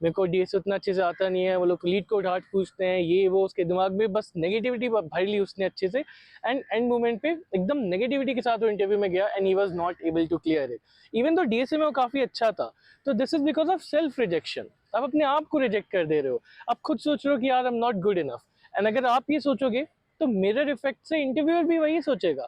मेरे को डीएस उतना अच्छे से आता नहीं है, वो लोग लीड कोड हार्ड पूछते हैं, ये वो, उसके दिमाग में बस नेगेटिविटी भर ली उसने अच्छे से, एंड एंड मोमेंट पे एकदम नेगेटिविटी के साथ वो इंटरव्यू में गया and he was not able to clear it, even though DSA में वो काफी अच्छा था। तो this is because of self rejection. आप अपने आप को रिजेक्ट कर दे रहे हो, आप खुद सोच रहे हो कि यार I am not good enough, and अगर आप ये सोचोगे तो मिरर इफेक्ट से इंटरव्यूअर भी वही सोचेगा।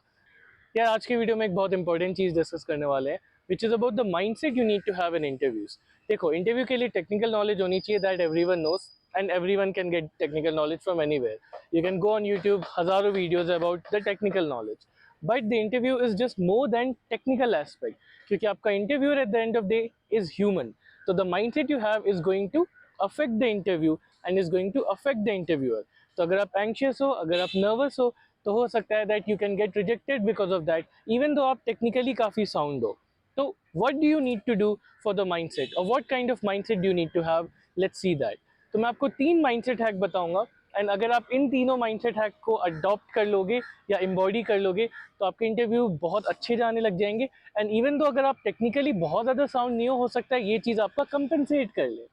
यार आज के वीडियो में एक बहुत इंपॉर्टेंट चीज डिस्कस करने वाले हैं, which is about the mindset you need to have in interviews. देखो, इंटरव्यू के लिए टेक्निकल नॉलेज होनी चाहिए, that everyone knows and everyone can get technical knowledge from anywhere. You can go on YouTube, हजारों videos about the technical knowledge, but the interview is just more than technical aspect, क्योंकि आपका interviewer at the end of day is human. तो the mindset you have is going to affect the interview and is going to affect the interviewer. तो अगर आप anxious हो, अगर आप nervous हो, तो हो सकता है that you can get rejected because of that, even though आप टेक्निकली काफ़ी साउंड हो। तो what do you need to do for the mindset, और what kind of mindset do you need to have, let's see that. तो मैं आपको 3 mindset hack बताऊंगा, and अगर आप इन तीनों माइंडसेट हैक को अडॉप्ट कर लोगे या एम्बॉडी कर लोगे तो आपके इंटरव्यू बहुत अच्छे जाने लग जाएंगे। एंड इवन दो अगर आप टेक्निकली बहुत ज़्यादा साउंड नहीं हो सकता है ये चीज़ आपका कंपनसेट कर ले।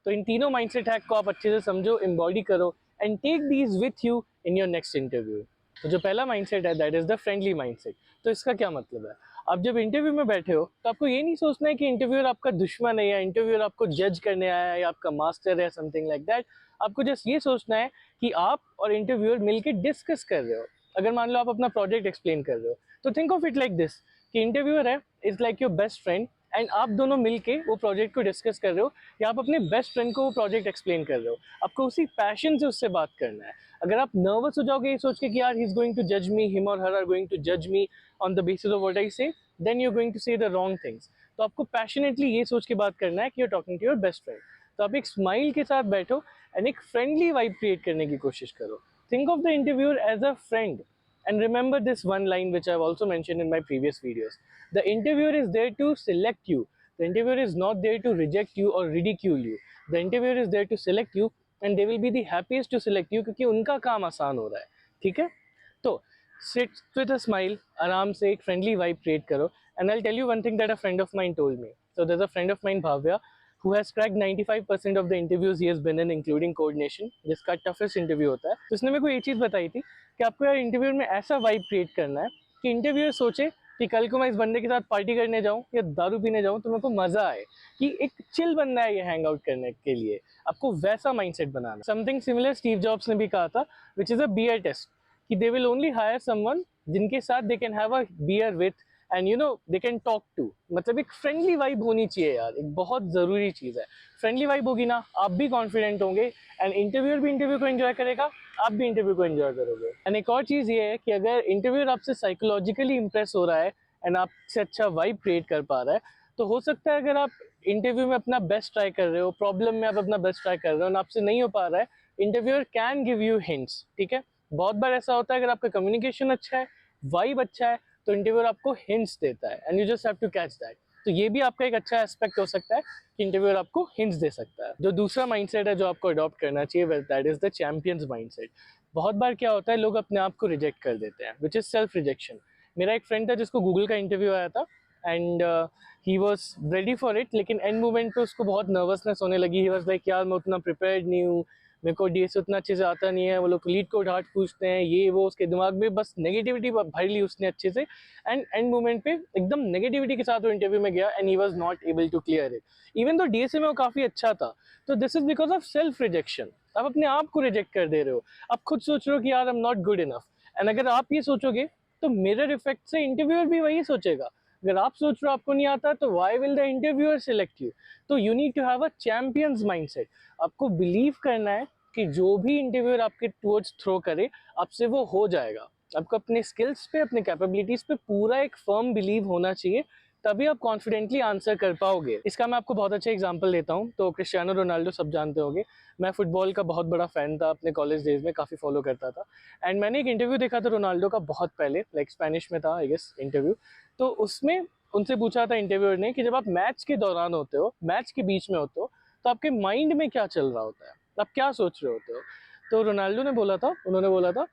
तो इन तीनों माइंडसेट हैक को आप अच्छे से समझो, एम्बॉडी करो, and take these with you in your next interview. तो जो पहला माइंडसेट है that is the friendly mindset. तो इसका क्या मतलब है? आप जब इंटरव्यू में बैठे हो तो आपको ये नहीं सोचना है कि इंटरव्यूअर आपका दुश्मन है या इंटरव्यूअर आपको जज करने आया है या आपका मास्टर है, समथिंग लाइक दैट। आपको जस्ट ये सोचना है कि आप और इंटरव्यूअर मिलकर डिस्कस कर रहे हो। अगर मान लो आप अपना प्रोजेक्ट एक्सप्लेन कर रहे हो तो think of it like this, कि इंटरव्यूअर है is like your best friend, and आप दोनों मिलके वो प्रोजेक्ट को डिस्कस कर रहे हो, या आप अपने बेस्ट फ्रेंड को वो प्रोजेक्ट एक्सप्लेन कर रहे हो। आपको उसी पैशन से उससे बात करना है। अगर आप नर्वस हो जाओगे ये सोच के कि यार ही इज गोइंग टू जज मी, हिम और हर आर गोइंग टू जज me on the basis of what I say, then you are going to say the wrong things. तो आपको पैशनेटली ये सोच के बात करना है कि you are talking to your best friend. तो आप एक स्माइल के साथ बैठो एंड एक फ्रेंडली वाइब क्रिएट करने की कोशिश करो। Think of the interviewer as a friend. And remember this one line which I've also mentioned in my previous videos. The interviewer is there to select you. The interviewer is not there to reject you or ridicule you. The interviewer is there to select you, and they will be the happiest to select you क्योंकि उनका काम आसान हो रहा है। ठीक है? तो sit with a smile, आराम से एक friendly vibe create करो, and I'll tell you one thing that a friend of mine told me. So there's a friend of mine, Bhavya, who has cracked 95% of the interviews he has been in, including coordination, जिसका toughest interview होता है। तो उसने मेरे को ये चीज़ बताई थी कि आपको यार इंटरव्यू में ऐसा वाइब क्रिएट करना है कि इंटरव्यूअर सोचे कि कल को मैं इस बंदे के साथ पार्टी करने जाऊं या दारू पीने जाऊं तो मेरे को मजा आए, कि एक चिल बंदा है ये हैंग आउट करने के लिए। आपको वैसा माइंडसेट बनाना। समथिंग सिमिलर स्टीव जॉब्स ने भी कहा था, which is a beer test, कि they will only hire someone जिनके साथ they can have a beer with, and you know they can talk to. मतलब एक फ्रेंडली वाइब होनी चाहिए यार, एक बहुत ज़रूरी चीज़ है। फ्रेंडली वाइब होगी ना, आप भी कॉन्फिडेंट होंगे, एंड इंटरव्यूअर भी इंटरव्यू को एंजॉय करेगा, आप भी इंटरव्यू को एंजॉय करोगे। एंड एक और चीज़ ये है कि अगर इंटरव्यूअर आपसे साइकोलॉजिकली इंप्रेस हो रहा है एंड आपसे अच्छा वाइब क्रिएट कर पा रहा है, तो हो सकता है अगर आप इंटरव्यू में अपना बेस्ट ट्राई कर रहे हो, प्रॉब्लम में आप अपना बेस्ट ट्राई कर रहे हो और आपसे नहीं हो पा रहा है, interviewer can give you hints. ठीक है? बहुत बार ऐसा होता है अगर आपका कम्युनिकेशन अच्छा है, वाइब अच्छा है, तो इंटरव्यूअर आपको हिंट्स देता है, and you just have to catch that. तो ये भी आपका एक अच्छा एस्पेक्ट हो सकता है कि इंटरव्यूअर आपको हिंट्स दे सकता है। जो दूसरा माइंडसेट है जो आपको अडॉप्ट करना चाहिए, that is the champions mindset. बहुत बार क्या होता है, लोग अपने आप को रिजेक्ट कर देते हैं, विच इज सेल्फ रिजेक्शन। मेरा एक फ्रेंड था जिसको गूगल का इंटरव्यू आया था, and he was ready for it, लेकिन एंड मोमेंट पे उसको बहुत नर्वसनेस होने लगी। ही वॉज लाइक यार मैं उतना प्रिपेयर्ड नहीं हूँ, मेरे को डीएस उतना अच्छे से आता नहीं है, वो लोग लीड कोड हार्ड पूछते हैं, ये वो, उसके दिमाग में बस नेगेटिविटी भर ली उसने अच्छे से, एंड एंड मोमेंट पे एकदम नेगेटिविटी के साथ वो इंटरव्यू में गया and he was not able to clear it, even though DSA में वो काफी अच्छा था। तो this is because of self rejection. आप अपने आप को रिजेक्ट कर दे रहे हो, आप खुद सोच रहे हो कि यार I am not good enough, and अगर आप ये सोचोगे तो मिरर इफेक्ट से इंटरव्यूअर भी वही सोचेगा। अगर आप सोच रहे हो आपको नहीं आता तो why will the interviewer select you? तो you need to have a champions mindset. आपको बिलीव करना है कि जो भी इंटरव्यूअर आपके टुवर्ड्स थ्रो करे आपसे वो हो जाएगा। आपको अपने स्किल्स पे, अपने कैपेबिलिटीज पे पूरा एक फर्म बिलीव होना चाहिए, तभी आप कॉन्फिडेंटली आंसर कर पाओगे। इसका मैं आपको बहुत अच्छा एग्जांपल देता हूँ। तो क्रिस्टियानो रोनाल्डो सब जानते होंगे। मैं फुटबॉल का बहुत बड़ा फैन था, अपने कॉलेज डेज में काफ़ी फॉलो करता था, एंड मैंने एक इंटरव्यू देखा था रोनाल्डो का बहुत पहले, लाइक स्पेनिश में था आई गेस इंटरव्यू। तो उसमें उनसे पूछा था इंटरव्यूअर ने कि जब आप मैच के दौरान होते हो, मैच के बीच में होते हो, तो आपके माइंड में क्या चल रहा होता है, आप क्या सोच रहे होते हो? तो रोनाल्डो ने बोला था, उन्होंने बोला था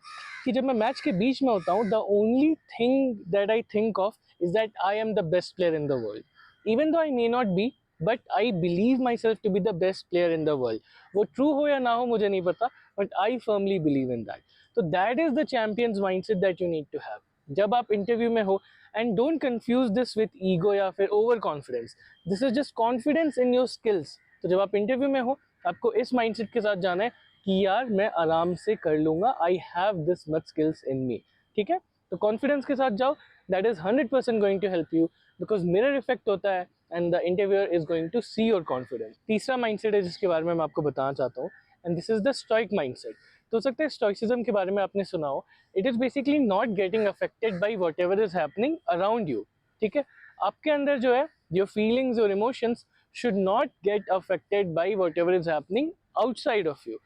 कि जब मैं मैच के बीच में होता हूँ, the only thing that I think of is that I am the best player in the world, even though I may not be, but I believe myself to be the best player in the world. वो true हो या ना हो मुझे नहीं पता, but I firmly believe in that. तो that is the champions mindset that you need to have जब आप इंटरव्यू में हो. And don't confuse this with ego या फिर over confidence. This is just confidence in your skills. तो जब आप इंटरव्यू में हो आपको इस माइंडसेट के साथ जाना है कि यार मैं आराम से कर लूंगा, I have this much skills in me. ठीक है, तो कॉन्फिडेंस के साथ जाओ. That is 100% going to help you because mirror effect होता है and the interviewer is going to see your confidence. तीसरा माइंडसेट है जिसके बारे में मैं आपको बताना चाहता हूँ, and this is the stoic mindset. तो हो सकता है स्टोइसिज्म के बारे में आपने सुना हो. It is basically not getting affected by what ever is happening around you. ठीक है, आपके अंदर जो है your feelings your emotions should not get affected by what ever is happening outside of you.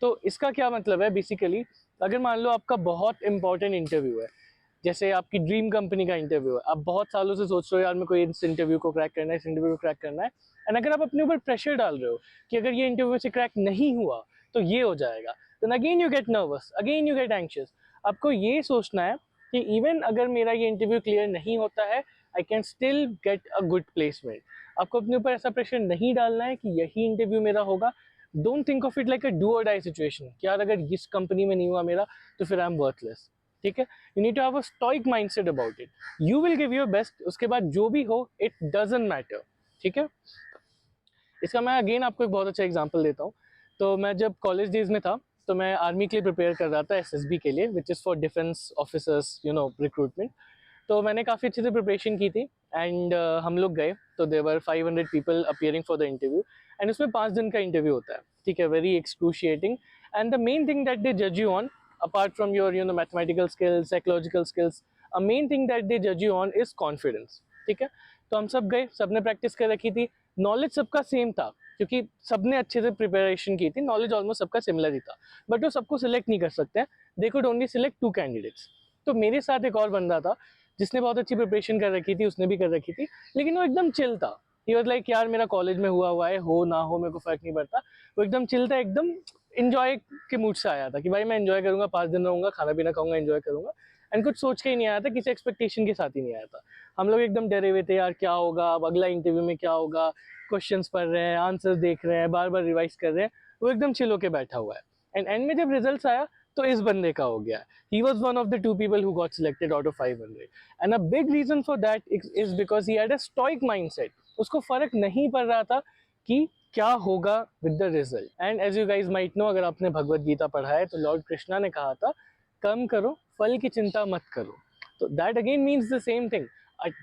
तो इसका क्या मतलब है, बेसिकली अगर मान लो आपका बहुत इंपॉर्टेंट इंटरव्यू है, जैसे आपकी ड्रीम कंपनी का इंटरव्यू है, आप बहुत सालों से सोच रहे हो यार मेरे को इस इंटरव्यू को क्रैक करना है, इस इंटरव्यू को क्रैक करना है. एंड अगर आप अपने ऊपर प्रेशर डाल रहे हो कि अगर ये इंटरव्यू से क्रैक नहीं हुआ तो ये हो जाएगा, then again you get nervous, again you get anxious. आपको ये सोचना है कि इवन अगर मेरा ये इंटरव्यू क्लियर नहीं होता है, I can still get a good placement. आपको अपने ऊपर ऐसा प्रेशर नहीं डालना है कि यही इंटरव्यू मेरा होगा. Don't think of it like a do और डाई सिचुएशन कि यार अगर इस कंपनी में नहीं हुआ मेरा तो फिर आई एम वर्थलेस. ठीक है, you need to have a stoic mindset about it. You will give your best, उसके बाद जो भी हो इट डजंट मैटर. ठीक है, इसका मैं अगेन आपको एक बहुत अच्छा एग्जांपल देता हूँ. तो मैं जब कॉलेज डेज में था तो मैं आर्मी के लिए प्रिपेयर कर रहा था, एसएसबी के लिए, which is for defence officers you know recruitment. तो मैंने काफ़ी अच्छे से प्रिपरेशन की थी एंड हम लोग गए तो there were 500 people appearing for the interview. And उसमें 5 दिन का इंटरव्यू होता है. ठीक है, very excruciating. And the main thing that they जज you on, apart from your mathematical skills, psychological skills, a main thing that they judge you on is confidence. ठीक है, तो हम सब गए, सबने प्रैक्टिस कर रखी थी, नॉलेज सबका सेम था क्योंकि सबने अच्छे से प्रिपरेशन की थी, नॉलेज ऑलमोस्ट सबका सिमिलर ही था. बट वो सबको सिलेक्ट नहीं कर सकते हैं, they could only select 2 candidates. तो मेरे साथ एक और बंदा था जिसने बहुत अच्छी प्रिपरेशन कर रखी थी, उसने भी कर रखी थी, लेकिन वो एकदम चिल था. ही वाज लाइक यार मेरा कॉलेज में हुआ है, हो ना हो मेरे को फर्क नहीं पड़ता. वो एकदम चिल था, एकदम इंजॉय के मूड से आया था कि भाई मैं एंजॉय करूंगा, 5 दिन रहूंगा, खाना पीना खाऊंगा, एंजॉय करूंगा. एंड कुछ सोच के ही नहीं आया था, किसी एक्सपेक्टेशन के साथ ही नहीं आया था. हम लोग एकदम डरे हुए थे यार क्या होगा, अब अगला इंटरव्यू में क्या होगा, क्वेश्चंस पढ़ रहे हैं, आंसर्स देख रहे हैं, बार बार रिवाइज कर रहे हैं. वो एकदम चिल होके बैठा हुआ है. एंड में जब रिजल्ट आया तो इस बंदे का हो गया. He was one of the 2 people who got selected out of 500. And a big reason for that is because he had a stoic mindset. उसको फर्क नहीं पड़ रहा था कि क्या होगा with the result. And as you guys might know, अगर आपने भगवत गीता पढ़ा है तो लॉर्ड कृष्णा ने कहा था कम करो फल की चिंता मत करो. तो that again means the same thing.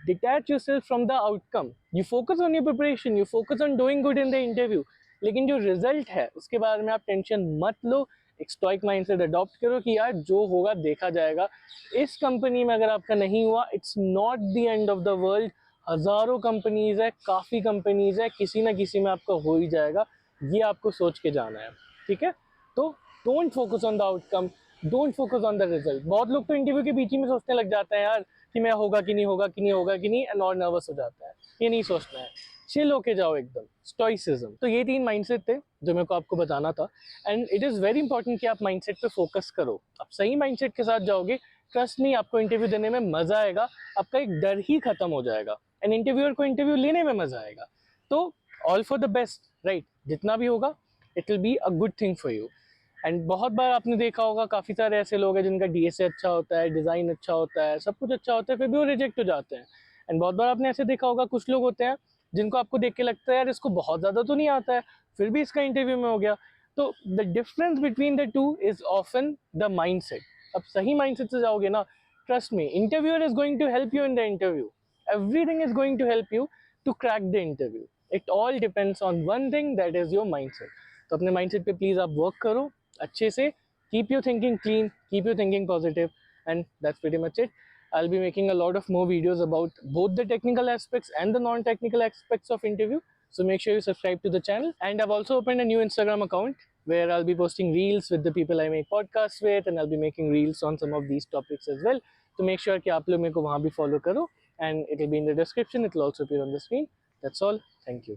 Detach yourself from the outcome. You focus on your preparation, you focus on doing good in the interview, लेकिन जो रिजल्ट है उसके बारे में आप टेंशन मत लो. एक स्टोइक माइंडसेट अडॉप्ट करो कि यार जो होगा देखा जाएगा. इस कंपनी में अगर आपका नहीं हुआ, it's not the end of the world. हज़ारों कंपनीज है, काफ़ी कंपनीज है, किसी ना किसी में आपका हो ही जाएगा. ये आपको सोच के जाना है. ठीक है, तो don't focus on the outcome, don't focus on the result. बहुत लोग तो इंटरव्यू के बीच ही में सोचने लग जाते हैं यार कि मैं होगा कि नहीं होगा कि नहीं होगा कि नहीं, एंड और नर्वस हो जाता है. ये नहीं सोचना है, चिल होके जाओ एकदम. स्टोइसिज्म. तो ये 3 माइंडसेट थे जो मेरे को आपको बताना था. And it is very important कि आप माइंडसेट पे फोकस करो. आप सही माइंडसेट के साथ जाओगे, ट्रस्ट नहीं, आपको इंटरव्यू देने में मजा आएगा, आपका एक डर ही खत्म हो जाएगा एंड इंटरव्यूअर को इंटरव्यू लेने में मजा आएगा. तो all for the best, right. जितना भी होगा it will be a good thing for you. And बहुत बार आपने देखा होगा काफ़ी सारे ऐसे लोग हैं जिनका डीएसए अच्छा होता है, डिज़ाइन अच्छा होता है, सब कुछ अच्छा होता है, फिर भी वो रिजेक्ट हो जाते हैं. एंड बहुत बार आपने ऐसे देखा होगा कुछ लोग होते हैं जिनको आपको देख के लगता है यार इसको बहुत ज़्यादा तो नहीं आता है, फिर भी इसका इंटरव्यू में हो गया. तो the difference between the two is often the mindset. अब सही माइंडसेट से जाओगे ना, trust me, interviewer is going to help you in the interview. Everything is going to help you to crack the interview. It all depends on one thing, that is your mindset. तो अपने mindset पे please आप work करो अच्छे से. Keep you thinking clean, keep you thinking positive, and that's pretty much it. I'll be making a lot of more videos about both the technical aspects and the non-technical aspects of interview. So make sure you subscribe to the channel. And I've also opened a new Instagram account where I'll be posting reels with the people I make podcasts with, and I'll be making reels on some of these topics as well. So make sure कि आप लोग मेरे को वहाँ भी follow करो, and it will be in the description. It will also appear on the screen. That's all. Thank you.